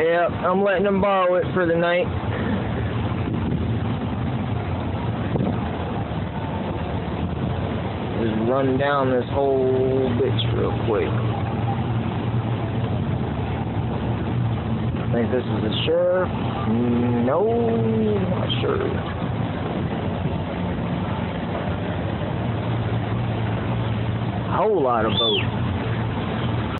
Yeah, I'm letting them borrow it for the night. Just run down this whole bitch real quick. I think this is the sheriff. No, not sure. A whole lot of boats.